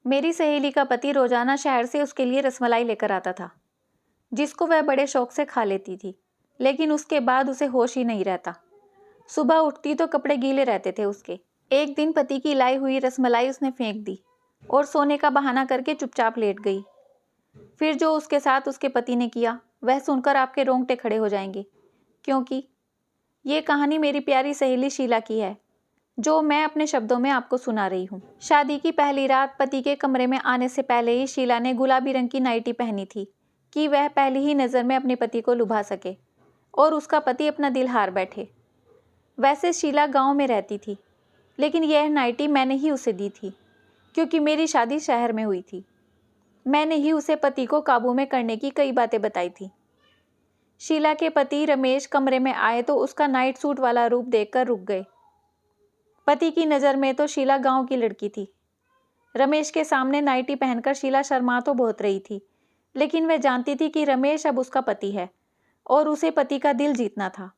मेरी सहेली का पति रोजाना शहर से उसके लिए रसमलाई लेकर आता था, जिसको वह बड़े शौक से खा लेती थी, लेकिन उसके बाद उसे होश ही नहीं रहता। सुबह उठती तो कपड़े गीले रहते थे उसके। एक दिन पति की लाई हुई रसमलाई उसने फेंक दी और सोने का बहाना करके चुपचाप लेट गई। फिर जो उसके साथ उसके पति ने किया वह सुनकर आपके रोंगटे खड़े हो जाएंगे, क्योंकि ये कहानी मेरी प्यारी सहेली शीला की है, जो मैं अपने शब्दों में आपको सुना रही हूँ। शादी की पहली रात पति के कमरे में आने से पहले ही शीला ने गुलाबी रंग की नाइटी पहनी थी कि वह पहली ही नज़र में अपने पति को लुभा सके और उसका पति अपना दिल हार बैठे। वैसे शीला गांव में रहती थी, लेकिन यह नाइटी मैंने ही उसे दी थी, क्योंकि मेरी शादी शहर में हुई थी। मैंने ही उसे पति को काबू में करने की कई बातें बताई थी। शीला के पति रमेश कमरे में आए तो उसका नाइट सूट वाला रूप देखकर रुक गए। पति की नज़र में तो शीला गांव की लड़की थी। रमेश के सामने नाइटी पहनकर शीला शर्मा तो बहुत रही थी, लेकिन वह जानती थी कि रमेश अब उसका पति है और उसे पति का दिल जीतना था।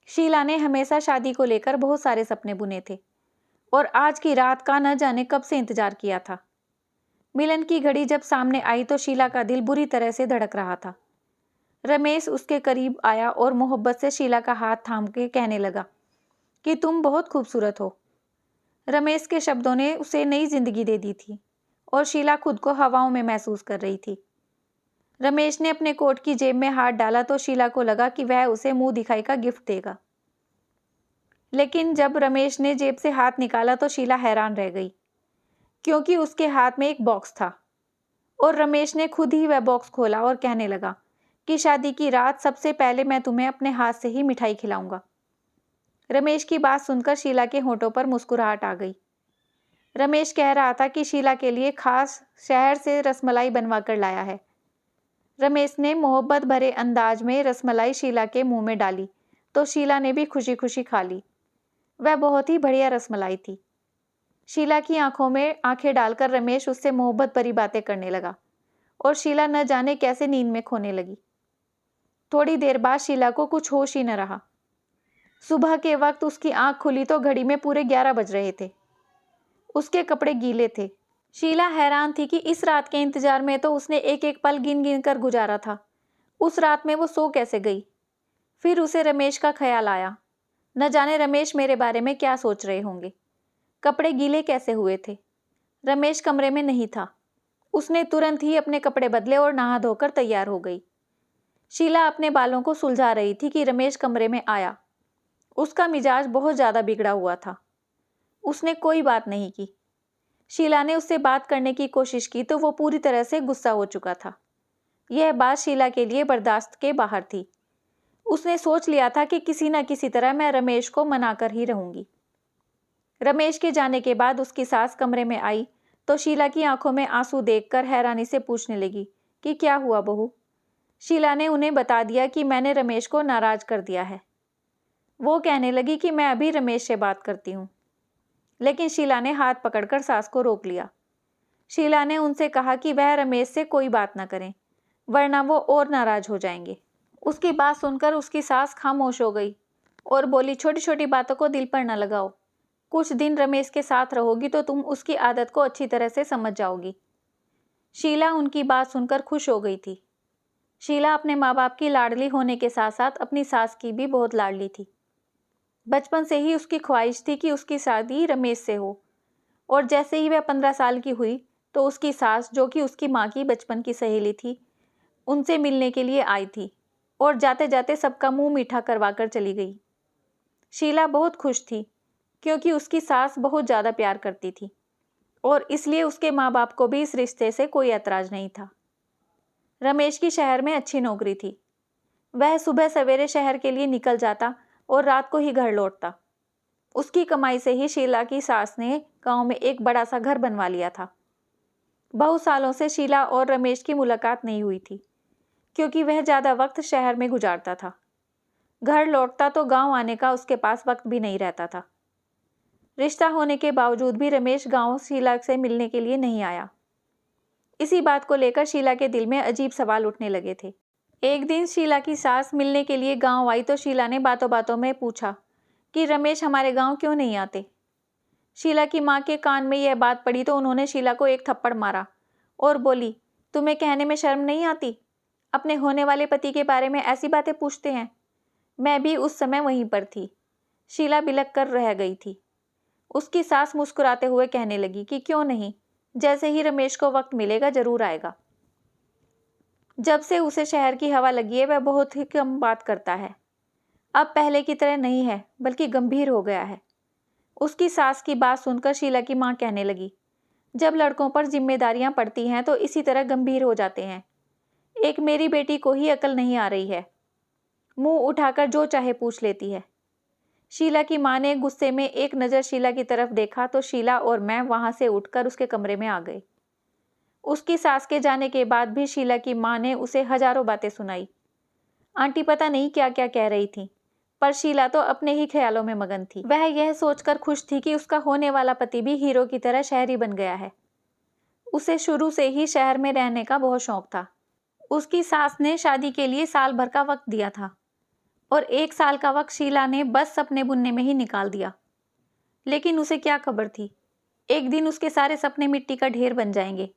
शीला ने हमेशा शादी को लेकर बहुत सारे सपने बुने थे और आज की रात का न जाने कब से इंतजार किया था। मिलन की घड़ी जब सामने आई तो शीला का दिल बुरी तरह से धड़क रहा था। रमेश उसके करीब आया और मोहब्बत से शीला का हाथ थाम के कहने लगा कि तुम बहुत खूबसूरत हो। रमेश के शब्दों ने उसे नई जिंदगी दे दी थी और शीला खुद को हवाओं में महसूस कर रही थी। रमेश ने अपने कोट की जेब में हाथ डाला तो शीला को लगा कि वह उसे मुंह दिखाई का गिफ्ट देगा, लेकिन जब रमेश ने जेब से हाथ निकाला तो शीला हैरान रह गई, क्योंकि उसके हाथ में एक बॉक्स था और रमेश ने खुद ही वह बॉक्स खोला और कहने लगा कि शादी की रात सबसे पहले मैं तुम्हें अपने हाथ से ही मिठाई खिलाऊंगा। रमेश की बात सुनकर शीला के होठों पर मुस्कुराहट आ गई। रमेश कह रहा था कि शीला के लिए खास शहर से रसमलाई बनवा कर लाया है। रमेश ने मोहब्बत भरे अंदाज में रसमलाई शीला के मुंह में डाली तो शीला ने भी खुशी खुशी खा ली। वह बहुत ही बढ़िया रसमलाई थी। शीला की आंखों में आंखें डालकर रमेश उससे मोहब्बत भरी बातें करने लगा और शीला न जाने कैसे नींद में खोने लगी। थोड़ी देर बाद शीला को कुछ होश ही न रहा। सुबह के वक्त उसकी आंख खुली तो घड़ी में पूरे 11 बज रहे थे। उसके कपड़े गीले थे। शीला हैरान थी कि इस रात के इंतजार में तो उसने एक एक पल गिन गिन कर गुजारा था। उस रात में वो सो कैसे गई? फिर उसे रमेश का ख्याल आया। न जाने रमेश मेरे बारे में क्या सोच रहे होंगे। कपड़े गीले कैसे हुए थे? रमेश कमरे में नहीं था। उसने तुरंत ही अपने कपड़े बदले और नहा धोकर तैयार हो गई। शीला अपने बालों को सुलझा रही थी कि रमेश कमरे में आया। उसका मिजाज बहुत ज़्यादा बिगड़ा हुआ था। उसने कोई बात नहीं की। शीला ने उससे बात करने की कोशिश की तो वो पूरी तरह से गुस्सा हो चुका था। यह बात शीला के लिए बर्दाश्त के बाहर थी। उसने सोच लिया था कि किसी न किसी तरह मैं रमेश को मनाकर ही रहूंगी। रमेश के जाने के बाद उसकी सास कमरे में आई तो शीला की आंखों में आंसू देखकर हैरानी से पूछने लगी कि क्या हुआ बहू? शीला ने उन्हें बता दिया कि मैंने रमेश को नाराज कर दिया है। वो कहने लगी कि मैं अभी रमेश से बात करती हूँ, लेकिन शीला ने हाथ पकड़कर सास को रोक लिया। शीला ने उनसे कहा कि वह रमेश से कोई बात न करें, वरना वो और नाराज हो जाएंगे। उसकी बात सुनकर उसकी सास खामोश हो गई और बोली, छोटी छोटी बातों को दिल पर न लगाओ। कुछ दिन रमेश के साथ रहोगी तो तुम उसकी आदत को अच्छी तरह से समझ जाओगी। शीला उनकी बात सुनकर खुश हो गई थी। शीला अपने माँ बाप की लाडली होने के साथ साथ अपनी सास की भी बहुत लाडली थी। बचपन से ही उसकी ख्वाहिश थी कि उसकी शादी रमेश से हो, और जैसे ही वह 15 साल की हुई तो उसकी सास, जो कि उसकी माँ की बचपन की सहेली थी, उनसे मिलने के लिए आई थी और जाते जाते सबका मुंह मीठा करवा कर चली गई। शीला बहुत खुश थी क्योंकि उसकी सास बहुत ज़्यादा प्यार करती थी और इसलिए उसके माँ बाप को भी इस रिश्ते से कोई ऐतराज़ नहीं था। रमेश की शहर में अच्छी नौकरी थी। वह सुबह सवेरे शहर के लिए निकल जाता और रात को ही घर लौटता। उसकी कमाई से ही शीला की सास ने गांव में एक बड़ा सा घर बनवा लिया था। बहुत सालों से शीला और रमेश की मुलाकात नहीं हुई थी क्योंकि वह ज़्यादा वक्त शहर में गुजारता था। घर लौटता तो गांव आने का उसके पास वक्त भी नहीं रहता था। रिश्ता होने के बावजूद भी रमेश गांव शीला से मिलने के लिए नहीं आया। इसी बात को लेकर शीला के दिल में अजीब सवाल उठने लगे थे। एक दिन शीला की सास मिलने के लिए गांव आई तो शीला ने बातों बातों में पूछा कि रमेश हमारे गांव क्यों नहीं आते। शीला की माँ के कान में यह बात पड़ी तो उन्होंने शीला को एक थप्पड़ मारा और बोली, तुम्हें कहने में शर्म नहीं आती? अपने होने वाले पति के बारे में ऐसी बातें पूछते हैं। मैं भी उस समय वहीं पर थी। शीला बिलख कर रह गई थी। उसकी सास मुस्कुराते हुए कहने लगी कि क्यों नहीं, जैसे ही रमेश को वक्त मिलेगा जरूर आएगा। जब से उसे शहर की हवा लगी है वह बहुत ही कम बात करता है। अब पहले की तरह नहीं है, बल्कि गंभीर हो गया है। उसकी सास की बात सुनकर शीला की माँ कहने लगी, जब लड़कों पर जिम्मेदारियां पड़ती हैं तो इसी तरह गंभीर हो जाते हैं। एक मेरी बेटी को ही अकल नहीं आ रही है, मुंह उठाकर जो चाहे पूछ लेती है। शीला की माँ ने गुस्से में एक नज़र शीला की तरफ देखा तो शीला और मैं वहां से उठकर उसके कमरे में आ गए। उसकी सास के जाने के बाद भी शीला की माँ ने उसे हजारों बातें सुनाई। आंटी पता नहीं क्या क्या कह रही थी, पर शीला तो अपने ही ख्यालों में मगन थी। वह यह सोचकर खुश थी कि उसका होने वाला पति भी हीरो की तरह शहरी बन गया है। उसे शुरू से ही शहर में रहने का बहुत शौक था। उसकी सास ने शादी के लिए साल भर का वक्त दिया था और 1 साल का वक्त शीला ने बस सपने बुनने में ही निकाल दिया। लेकिन उसे क्या खबर थी, एक दिन उसके सारे सपने मिट्टी का ढेर बन जाएंगे।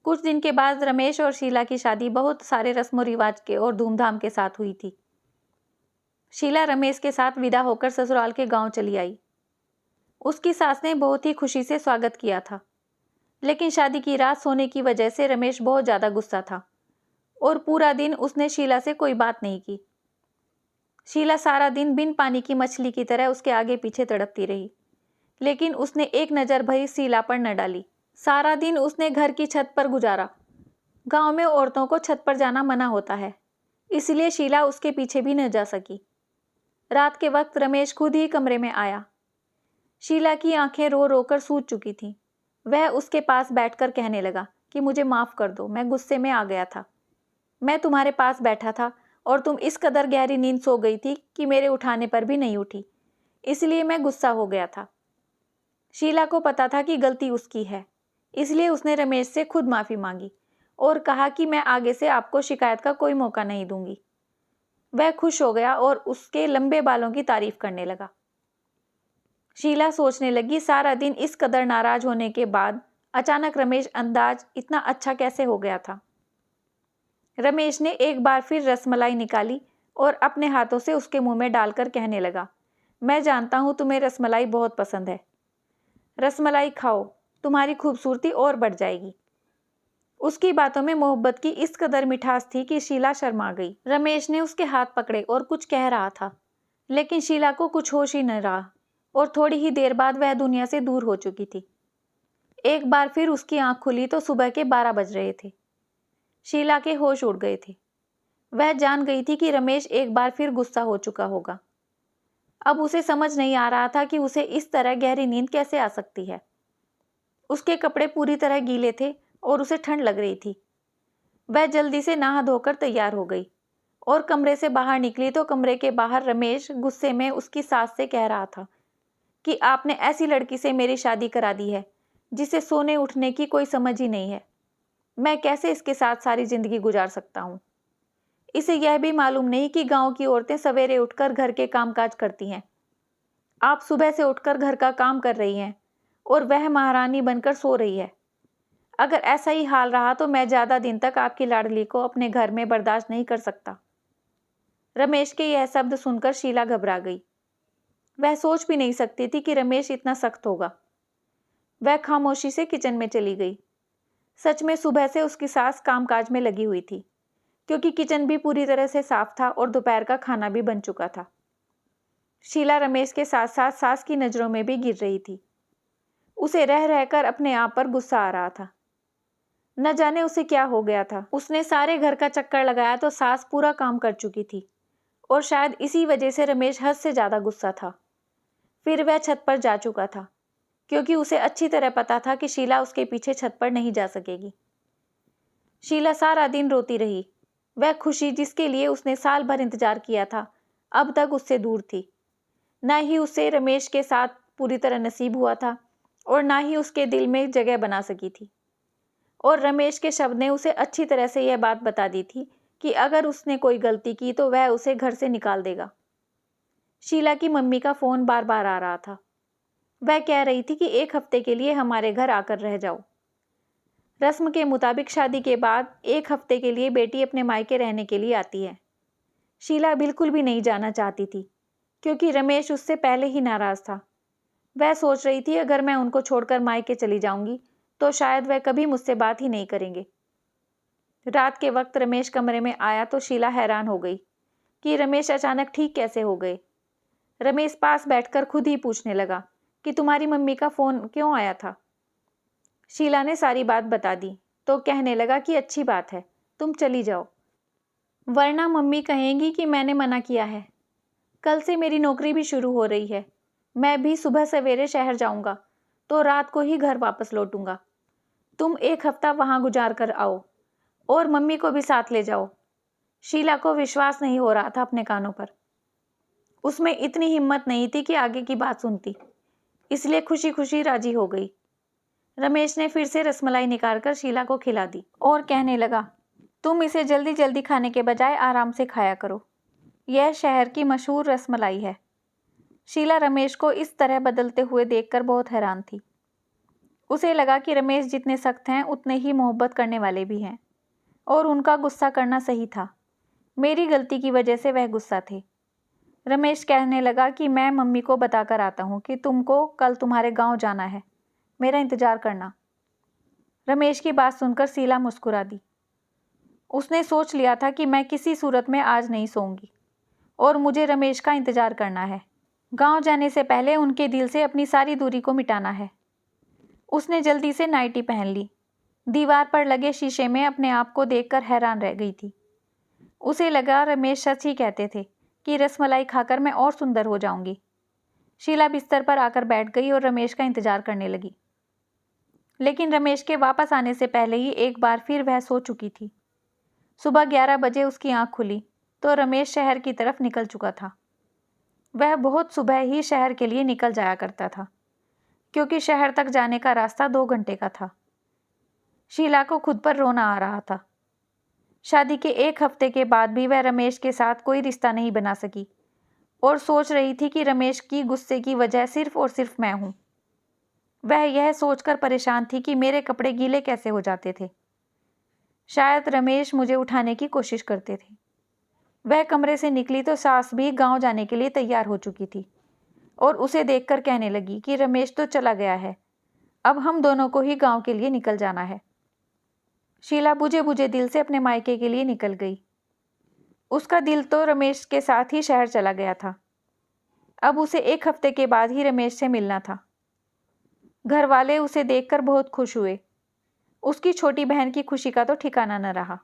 कुछ दिन के बाद रमेश और शीला की शादी बहुत सारे रस्मों रिवाज के और धूमधाम के साथ हुई थी। शीला रमेश के साथ विदा होकर ससुराल के गांव चली आई। उसकी सास ने बहुत ही खुशी से स्वागत किया था, लेकिन शादी की रात सोने की वजह से रमेश बहुत ज्यादा गुस्सा था और पूरा दिन उसने शीला से कोई बात नहीं की। शीला सारा दिन बिन पानी की मछली की तरह उसके आगे पीछे तड़पती रही, लेकिन उसने एक नज़र भरी शीला पर न डाली। सारा दिन उसने घर की छत पर गुजारा। गांव में औरतों को छत पर जाना मना होता है, इसलिए शीला उसके पीछे भी न जा सकी। रात के वक्त रमेश खुद ही कमरे में आया। शीला की आंखें रो रो कर सूज चुकी थीं। वह उसके पास बैठकर कहने लगा कि मुझे माफ़ कर दो, मैं गुस्से में आ गया था। मैं तुम्हारे पास बैठा था और तुम इस कदर गहरी नींद सो गई थी कि मेरे उठाने पर भी नहीं उठी, इसलिए मैं गुस्सा हो गया था। शीला को पता था कि गलती उसकी है, इसलिए उसने रमेश से खुद माफ़ी मांगी और कहा कि मैं आगे से आपको शिकायत का कोई मौका नहीं दूंगी। वह खुश हो गया और उसके लंबे बालों की तारीफ करने लगा। शीला सोचने लगी, सारा दिन इस कदर नाराज होने के बाद अचानक रमेश अंदाज इतना अच्छा कैसे हो गया था। रमेश ने एक बार फिर रसमलाई निकाली और अपने हाथों से उसके मुंह में डालकर कहने लगा, मैं जानता हूं तुम्हें रसमलाई बहुत पसंद है। रसमलाई खाओ, तुम्हारी खूबसूरती और बढ़ जाएगी। उसकी बातों में मोहब्बत की इस कदर मिठास थी कि शीला शर्मा गई। रमेश ने उसके हाथ पकड़े और कुछ कह रहा था, लेकिन शीला को कुछ होश ही न रहा और थोड़ी ही देर बाद वह दुनिया से दूर हो चुकी थी। एक बार फिर उसकी आंख खुली तो सुबह के 12 बज रहे थे। शीला के होश उड़ गए थे। वह जान गई थी कि रमेश एक बार फिर गुस्सा हो चुका होगा। अब उसे समझ नहीं आ रहा था कि उसे इस तरह गहरी नींद कैसे आ सकती है। उसके कपड़े पूरी तरह गीले थे और उसे ठंड लग रही थी। वह जल्दी से नहा धोकर तैयार हो गई और कमरे से बाहर निकली तो कमरे के बाहर रमेश गुस्से में उसकी सास से कह रहा था कि आपने ऐसी लड़की से मेरी शादी करा दी है जिसे सोने उठने की कोई समझ ही नहीं है। मैं कैसे इसके साथ सारी जिंदगी गुजार सकता हूँ। इसे यह भी मालूम नहीं कि गांव की औरतें सवेरे उठकर घर के कामकाज करती हैं। आप सुबह से उठकर घर का काम कर रही हैं और वह महारानी बनकर सो रही है। अगर ऐसा ही हाल रहा तो मैं ज़्यादा दिन तक आपकी लाडली को अपने घर में बर्दाश्त नहीं कर सकता। रमेश के यह शब्द सुनकर शीला घबरा गई। वह सोच भी नहीं सकती थी कि रमेश इतना सख्त होगा। वह खामोशी से किचन में चली गई। सच में सुबह से उसकी सास कामकाज में लगी हुई थी, क्योंकि किचन भी पूरी तरह से साफ था और दोपहर का खाना भी बन चुका था। शीला रमेश के साथ साथ सास की नज़रों में भी गिर रही थी। उसे रह रहकर अपने आप पर गुस्सा आ रहा था। न जाने उसे क्या हो गया था। उसने सारे घर का चक्कर लगाया तो सास पूरा काम कर चुकी थी और शायद इसी वजह से रमेश हद से ज़्यादा गुस्सा था। फिर वह छत पर जा चुका था, क्योंकि उसे अच्छी तरह पता था कि शीला उसके पीछे छत पर नहीं जा सकेगी। शीला सारा दिन रोती रही। वह खुशी जिसके लिए उसने साल भर इंतजार किया था अब तक उससे दूर थी। न ही उसे रमेश के साथ पूरी तरह नसीब हुआ था और न ही उसके दिल में जगह बना सकी थी। और रमेश के शब्द ने उसे अच्छी तरह से यह बात बता दी थी कि अगर उसने कोई गलती की तो वह उसे घर से निकाल देगा। शीला की मम्मी का फ़ोन बार बार आ रहा था। वह कह रही थी कि 1 हफ्ते के लिए हमारे घर आकर रह जाओ। रस्म के मुताबिक शादी के बाद 1 हफ्ते के लिए बेटी अपने मायके रहने के लिए आती है। शीला बिल्कुल भी नहीं जाना चाहती थी, क्योंकि रमेश उससे पहले ही नाराज था। वह सोच रही थी अगर मैं उनको छोड़कर मायके चली जाऊंगी तो शायद वह कभी मुझसे बात ही नहीं करेंगे। रात के वक्त रमेश कमरे में आया तो शीला हैरान हो गई कि रमेश अचानक ठीक कैसे हो गए। रमेश पास बैठकर खुद ही पूछने लगा कि तुम्हारी मम्मी का फोन क्यों आया था। शीला ने सारी बात बता दी तो कहने लगा कि अच्छी बात है, तुम चली जाओ, वरना मम्मी कहेंगी कि मैंने मना किया है। कल से मेरी नौकरी भी शुरू हो रही है। मैं भी सुबह सवेरे शहर जाऊंगा तो रात को ही घर वापस लौटूंगा। तुम 1 हफ्ता वहां गुजार कर आओ और मम्मी को भी साथ ले जाओ। शीला को विश्वास नहीं हो रहा था अपने कानों पर। उसमें इतनी हिम्मत नहीं थी कि आगे की बात सुनती, इसलिए खुशी खुशी राजी हो गई। रमेश ने फिर से रसमलाई निकालकर शीला को खिला दी और कहने लगा, तुम इसे जल्दी जल्दी खाने के बजाय आराम से खाया करो। यह शहर की मशहूर रसमलाई है। शीला रमेश को इस तरह बदलते हुए देखकर बहुत हैरान थी। उसे लगा कि रमेश जितने सख्त हैं उतने ही मोहब्बत करने वाले भी हैं, और उनका गुस्सा करना सही था। मेरी गलती की वजह से वह गुस्सा थे। रमेश कहने लगा कि मैं मम्मी को बताकर आता हूँ कि तुमको कल तुम्हारे गांव जाना है, मेरा इंतजार करना। रमेश की बात सुनकर शीला मुस्कुरा दी। उसने सोच लिया था कि मैं किसी सूरत में आज नहीं सोऊंगी और मुझे रमेश का इंतजार करना है। गांव जाने से पहले उनके दिल से अपनी सारी दूरी को मिटाना है। उसने जल्दी से नाइटी पहन ली। दीवार पर लगे शीशे में अपने आप को देखकर हैरान रह गई थी। उसे लगा रमेश सच ही कहते थे कि रसमलाई खाकर मैं और सुंदर हो जाऊंगी। शीला बिस्तर पर आकर बैठ गई और रमेश का इंतजार करने लगी। लेकिन रमेश के वापस आने से पहले ही एक बार फिर वह सो चुकी थी। सुबह 11 बजे उसकी आंख खुली तो रमेश शहर की तरफ निकल चुका था। वह बहुत सुबह ही शहर के लिए निकल जाया करता था, क्योंकि शहर तक जाने का रास्ता 2 घंटे का था। शीला को खुद पर रोना आ रहा था। शादी के 1 हफ्ते के बाद भी वह रमेश के साथ कोई रिश्ता नहीं बना सकी और सोच रही थी कि रमेश की गुस्से की वजह सिर्फ और सिर्फ मैं हूं। वह यह सोचकर परेशान थी कि मेरे कपड़े गीले कैसे हो जाते थे। शायद रमेश मुझे उठाने की कोशिश करते थे। वह कमरे से निकली तो सास भी गांव जाने के लिए तैयार हो चुकी थी और उसे देखकर कहने लगी कि रमेश तो चला गया है, अब हम दोनों को ही गांव के लिए निकल जाना है। शीला बुझे बुझे दिल से अपने मायके के लिए निकल गई। उसका दिल तो रमेश के साथ ही शहर चला गया था। अब उसे 1 हफ्ते के बाद ही रमेश से मिलना था। घर वाले उसे देखकर बहुत खुश हुए। उसकी छोटी बहन की खुशी का तो ठिकाना न रहा।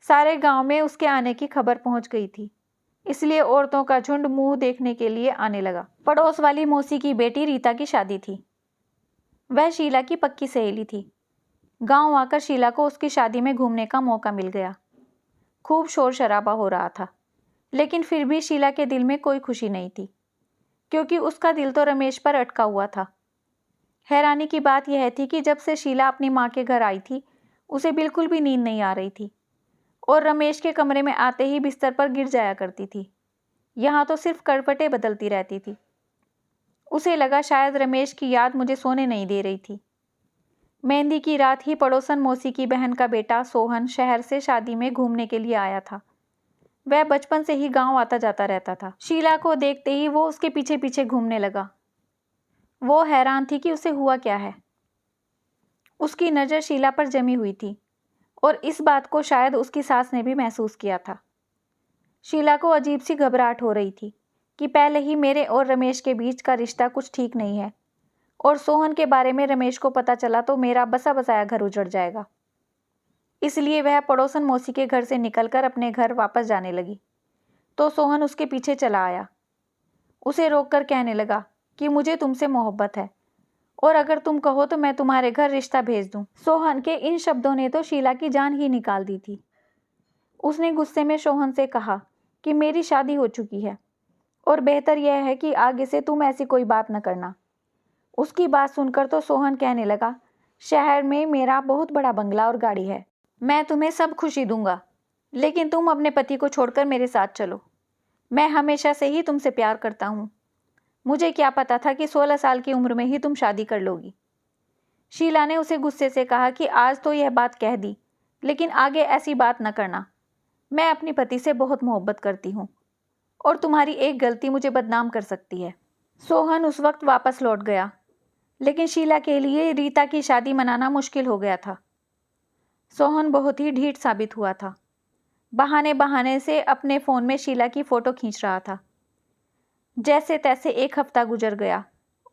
सारे गांव में उसके आने की खबर पहुंच गई थी, इसलिए औरतों का झुंड मुंह देखने के लिए आने लगा। पड़ोस वाली मौसी की बेटी रीता की शादी थी। वह शीला की पक्की सहेली थी। गांव आकर शीला को उसकी शादी में घूमने का मौका मिल गया। खूब शोर शराबा हो रहा था, लेकिन फिर भी शीला के दिल में कोई खुशी नहीं थी, क्योंकि उसका दिल तो रमेश पर अटका हुआ था। हैरानी की बात यह थी कि जब से शीला अपनी माँ के घर आई थी, उसे बिल्कुल भी नींद नहीं आ रही थी और रमेश के कमरे में आते ही बिस्तर पर गिर जाया करती थी। यहाँ तो सिर्फ करवटें बदलती रहती थी। उसे लगा शायद रमेश की याद मुझे सोने नहीं दे रही थी। मेहंदी की रात ही पड़ोसन मौसी की बहन का बेटा सोहन शहर से शादी में घूमने के लिए आया था। वह बचपन से ही गांव आता जाता रहता था। शीला को देखते ही वो उसके पीछे पीछे घूमने लगा। वो हैरान थी कि उसे हुआ क्या है। उसकी नज़र शीला पर जमी हुई थी और इस बात को शायद उसकी सास ने भी महसूस किया था। शीला को अजीब सी घबराहट हो रही थी कि पहले ही मेरे और रमेश के बीच का रिश्ता कुछ ठीक नहीं है और सोहन के बारे में रमेश को पता चला तो मेरा बसा बसाया घर उजड़ जाएगा। इसलिए वह पड़ोसन मौसी के घर से निकलकर अपने घर वापस जाने लगी तो सोहन उसके पीछे चला आया। उसे रोककर कहने लगा कि मुझे तुमसे मोहब्बत है और अगर तुम कहो तो मैं तुम्हारे घर रिश्ता भेज दूं। सोहन के इन शब्दों ने तो शीला की जान ही निकाल दी थी। उसने गुस्से में सोहन से कहा कि मेरी शादी हो चुकी है और बेहतर यह है कि आगे से तुम ऐसी कोई बात न करना। उसकी बात सुनकर तो सोहन कहने लगा, शहर में मेरा बहुत बड़ा बंगला और गाड़ी है, मैं तुम्हें सब खुशी दूंगा, लेकिन तुम अपने पति को छोड़कर मेरे साथ चलो। मैं हमेशा से ही तुमसे प्यार करता हूँ। मुझे क्या पता था कि 16 साल की उम्र में ही तुम शादी कर लोगी। शीला ने उसे गुस्से से कहा कि आज तो यह बात कह दी, लेकिन आगे ऐसी बात न करना। मैं अपनी पति से बहुत मोहब्बत करती हूँ और तुम्हारी एक गलती मुझे बदनाम कर सकती है। सोहन उस वक्त वापस लौट गया, लेकिन शीला के लिए रीता की शादी मनाना मुश्किल हो गया था। सोहन बहुत ही ढीठ साबित हुआ था। बहाने बहाने से अपने फ़ोन में शीला की फ़ोटो खींच रहा था। जैसे तैसे एक हफ्ता गुजर गया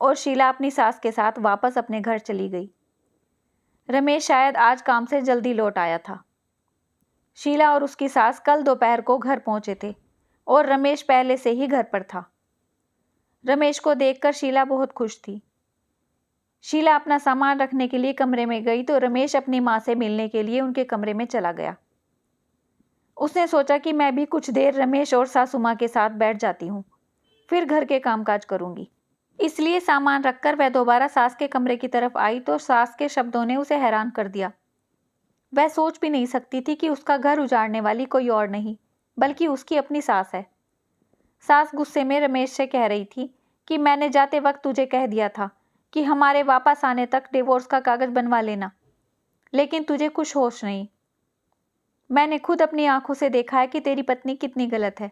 और शीला अपनी सास के साथ वापस अपने घर चली गई। रमेश शायद आज काम से जल्दी लौट आया था। शीला और उसकी सास कल दोपहर को घर पहुंचे थे और रमेश पहले से ही घर पर था। रमेश को देखकर शीला बहुत खुश थी। शीला अपना सामान रखने के लिए कमरे में गई तो रमेश अपनी माँ से मिलने के लिए उनके कमरे में चला गया। उसने सोचा कि मैं भी कुछ देर रमेश और सासू माँ के साथ बैठ जाती हूँ, फिर घर के कामकाज करूँगी। इसलिए सामान रखकर वह दोबारा सास के कमरे की तरफ आई तो सास के शब्दों ने उसे हैरान कर दिया। वह सोच भी नहीं सकती थी कि उसका घर उजाड़ने वाली कोई और नहीं बल्कि उसकी अपनी सास है। सास गुस्से में रमेश से कह रही थी कि मैंने जाते वक्त तुझे कह दिया था कि हमारे वापस आने तक डिवोर्स का कागज बनवा लेना, लेकिन तुझे कुछ होश नहीं। मैंने खुद अपनी आंखों से देखा है कि तेरी पत्नी कितनी गलत है,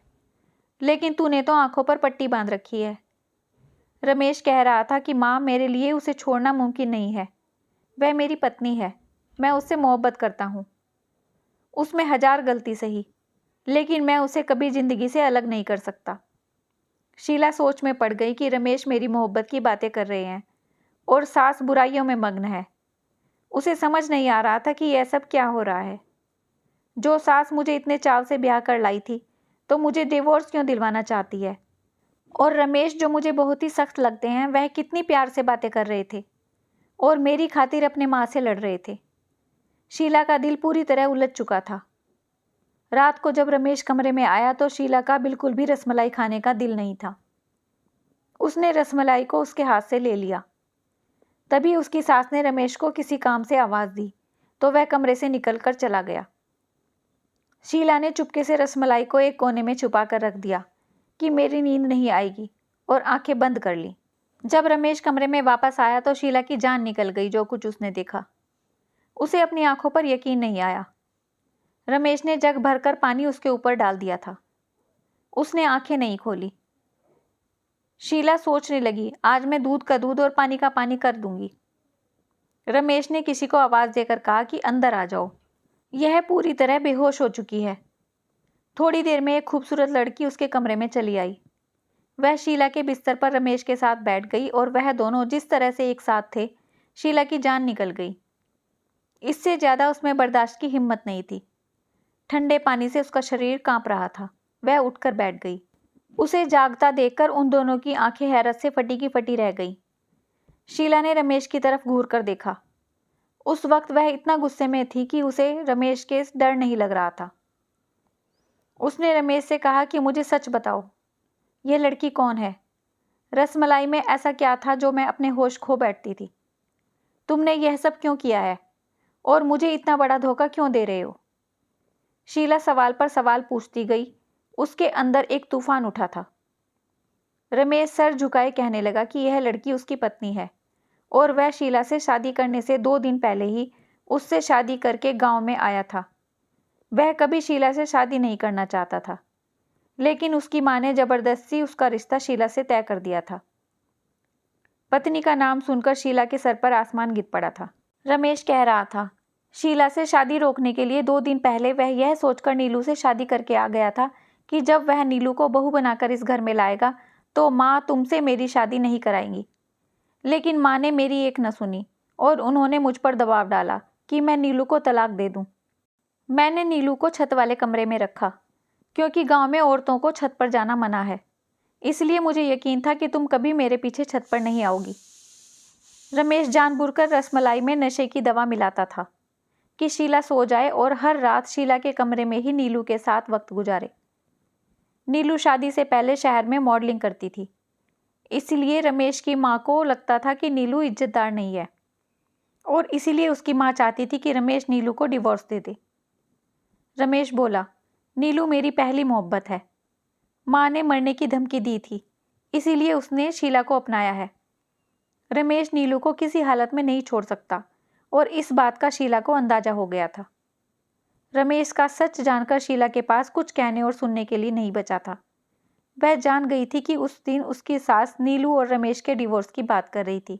लेकिन तूने तो आंखों पर पट्टी बांध रखी है। रमेश कह रहा था कि माँ, मेरे लिए उसे छोड़ना मुमकिन नहीं है। वह मेरी पत्नी है, मैं उससे मोहब्बत करता हूँ। उसमें 1000 गलती सही, लेकिन मैं उसे कभी ज़िंदगी से अलग नहीं कर सकता। शीला सोच में पड़ गई कि रमेश मेरी मोहब्बत की बातें कर रहे हैं और सास बुराइयों में मग्न है। उसे समझ नहीं आ रहा था कि यह सब क्या हो रहा है। जो सास मुझे इतने चाव से ब्याह कर लाई थी, तो मुझे डिवोर्स क्यों दिलवाना चाहती है? और रमेश, जो मुझे बहुत ही सख्त लगते हैं, वह कितनी प्यार से बातें कर रहे थे और मेरी खातिर अपने माँ से लड़ रहे थे। शीला का दिल पूरी तरह उलझ चुका था। रात को जब रमेश कमरे में आया तो शीला का बिल्कुल भी रसमलाई खाने का दिल नहीं था। उसने रसमलाई को उसके हाथ से ले लिया। तभी उसकी सास ने रमेश को किसी काम से आवाज़ दी तो वह कमरे से निकलकर चला गया। शीला ने चुपके से रसमलाई को एक कोने में छुपा कर रख दिया कि मेरी नींद नहीं आएगी, और आंखें बंद कर ली। जब रमेश कमरे में वापस आया तो शीला की जान निकल गई। जो कुछ उसने देखा, उसे अपनी आंखों पर यकीन नहीं आया। रमेश ने जग भरकर पानी उसके ऊपर डाल दिया था। उसने आंखें नहीं खोली। शीला सोचने लगी, आज मैं दूध का दूध और पानी का पानी कर दूंगी। रमेश ने किसी को आवाज़ देकर कहा कि अंदर आ जाओ। यह पूरी तरह बेहोश हो चुकी है। थोड़ी देर में एक खूबसूरत लड़की उसके कमरे में चली आई। वह शीला के बिस्तर पर रमेश के साथ बैठ गई और वह दोनों जिस तरह से एक साथ थे, शीला की जान निकल गई। इससे ज़्यादा उसमें बर्दाश्त की हिम्मत नहीं थी। ठंडे पानी से उसका शरीर कांप रहा था। वह उठकर बैठ गई। उसे जागता देखकर उन दोनों की आंखें हैरत से फटी की फटी रह गई। शीला ने रमेश की तरफ घूर कर देखा। उस वक्त वह इतना गुस्से में थी कि उसे रमेश के डर नहीं लग रहा था। उसने रमेश से कहा कि मुझे सच बताओ, यह लड़की कौन है? रसमलाई में ऐसा क्या था जो मैं अपने होश खो बैठती थी? तुमने यह सब क्यों किया है और मुझे इतना बड़ा धोखा क्यों दे रहे हो? शीला सवाल पर सवाल पूछती गई। उसके अंदर एक तूफान उठा था। रमेश सर झुकाए कहने लगा कि यह लड़की उसकी पत्नी है और वह शीला से शादी करने से 2 दिन पहले ही उससे शादी करके गांव में आया था। वह कभी शीला से शादी नहीं करना चाहता था, लेकिन उसकी मां ने जबरदस्ती उसका रिश्ता शीला से तय कर दिया था। पत्नी का नाम सुनकर शीला के सर पर आसमान गिर पड़ा था। रमेश कह रहा था, शीला से शादी रोकने के लिए 2 दिन पहले वह यह सोचकर नीलू से शादी करके आ गया था कि जब वह नीलू को बहू बनाकर इस घर में लाएगा तो माँ तुमसे मेरी शादी नहीं कराएंगी। लेकिन माँ ने मेरी एक न सुनी और उन्होंने मुझ पर दबाव डाला कि मैं नीलू को तलाक दे दूँ। मैंने नीलू को छत वाले कमरे में रखा क्योंकि गांव में औरतों को छत पर जाना मना है। इसलिए मुझे यकीन था कि तुम कभी मेरे पीछे छत पर नहीं आओगी। रमेश जानबूझकर रसमलाई में नशे की दवा मिलाता था कि शीला सो जाए और हर रात शीला के कमरे में ही नीलू के साथ वक्त गुजारे। नीलू शादी से पहले शहर में मॉडलिंग करती थी, इसलिए रमेश की माँ को लगता था कि नीलू इज्जतदार नहीं है और इसीलिए उसकी माँ चाहती थी कि रमेश नीलू को डिवोर्स दे दे। रमेश बोला, नीलू मेरी पहली मोहब्बत है। माँ ने मरने की धमकी दी थी, इसीलिए उसने शीला को अपनाया है। रमेश नीलू को किसी हालत में नहीं छोड़ सकता और इस बात का शीला को अंदाजा हो गया था। रमेश का सच जानकर शीला के पास कुछ कहने और सुनने के लिए नहीं बचा था। वह जान गई थी कि उस दिन उसकी सास नीलू और रमेश के डिवोर्स की बात कर रही थी,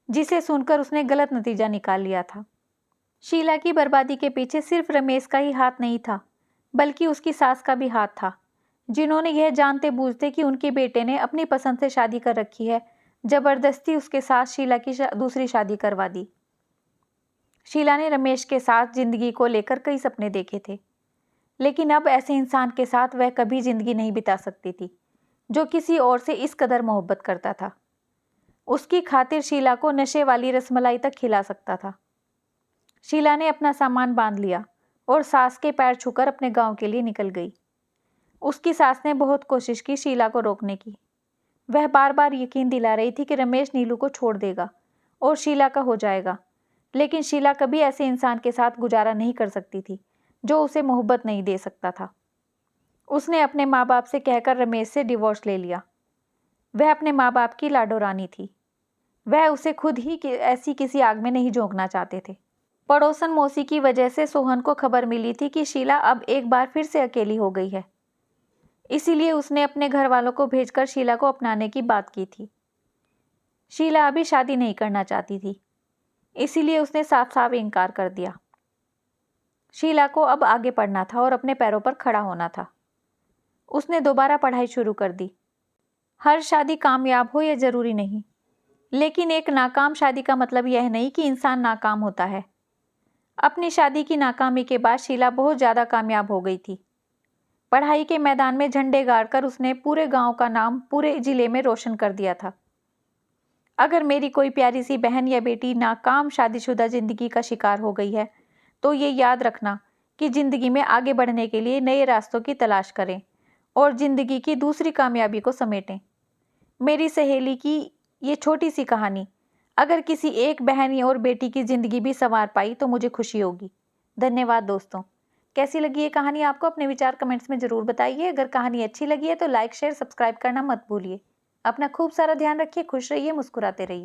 जिसे सुनकर उसने गलत नतीजा निकाल लिया था। शीला की बर्बादी के पीछे सिर्फ रमेश का ही हाथ नहीं था, बल्कि उसकी सास का भी हाथ था, जिन्होंने यह जानते बूझते कि उनके बेटे ने अपनी पसंद से शादी कर रखी है, जबरदस्ती उसके साथ शीला की दूसरी शादी करवा दी। शीला ने रमेश के साथ जिंदगी को लेकर कई सपने देखे थे, लेकिन अब ऐसे इंसान के साथ वह कभी जिंदगी नहीं बिता सकती थी जो किसी और से इस कदर मोहब्बत करता था। उसकी खातिर शीला को नशे वाली रसमलाई तक खिला सकता था। शीला ने अपना सामान बांध लिया और सास के पैर छूकर अपने गांव के लिए निकल गई। उसकी सास ने बहुत कोशिश की शीला को रोकने की। वह बार बार यकीन दिला रही थी कि रमेश नीलू को छोड़ देगा और शीला का हो जाएगा, लेकिन शीला कभी ऐसे इंसान के साथ गुजारा नहीं कर सकती थी जो उसे मोहब्बत नहीं दे सकता था। उसने अपने माँ बाप से कहकर रमेश से डिवोर्स ले लिया। वह अपने माँ बाप की लाडो रानी थी। वह उसे खुद ही ऐसी किसी आग में नहीं झोंकना चाहते थे। पड़ोसन मौसी की वजह से सोहन को खबर मिली थी कि शीला अब एक बार फिर से अकेली हो गई है। इसीलिए उसने अपने घर वालों को भेजकर शीला को अपनाने की बात की थी। शीला अभी शादी नहीं करना चाहती थी, इसीलिए उसने साफ साफ इनकार कर दिया। शीला को अब आगे पढ़ना था और अपने पैरों पर खड़ा होना था। उसने दोबारा पढ़ाई शुरू कर दी। हर शादी कामयाब हो यह जरूरी नहीं, लेकिन एक नाकाम शादी का मतलब यह नहीं कि इंसान नाकाम होता है। अपनी शादी की नाकामी के बाद शीला बहुत ज़्यादा कामयाब हो गई थी। पढ़ाई के मैदान में झंडे गाड़कर उसने पूरे गांव का नाम पूरे जिले में रोशन कर दिया था। अगर मेरी कोई प्यारी सी बहन या बेटी नाकाम शादीशुदा जिंदगी का शिकार हो गई है, तो ये याद रखना कि जिंदगी में आगे बढ़ने के लिए नए रास्तों की तलाश करें और जिंदगी की दूसरी कामयाबी को समेटें। मेरी सहेली की ये छोटी सी कहानी अगर किसी एक बहन और बेटी की जिंदगी भी संवार पाई तो मुझे खुशी होगी। धन्यवाद दोस्तों। कैसी लगी ये कहानी आपको? अपने विचार कमेंट्स में ज़रूर बताइए। अगर कहानी अच्छी लगी है तो लाइक शेयर सब्सक्राइब करना मत भूलिए। अपना खूब सारा ध्यान रखिए, खुश रहिए, मुस्कुराते रहिए।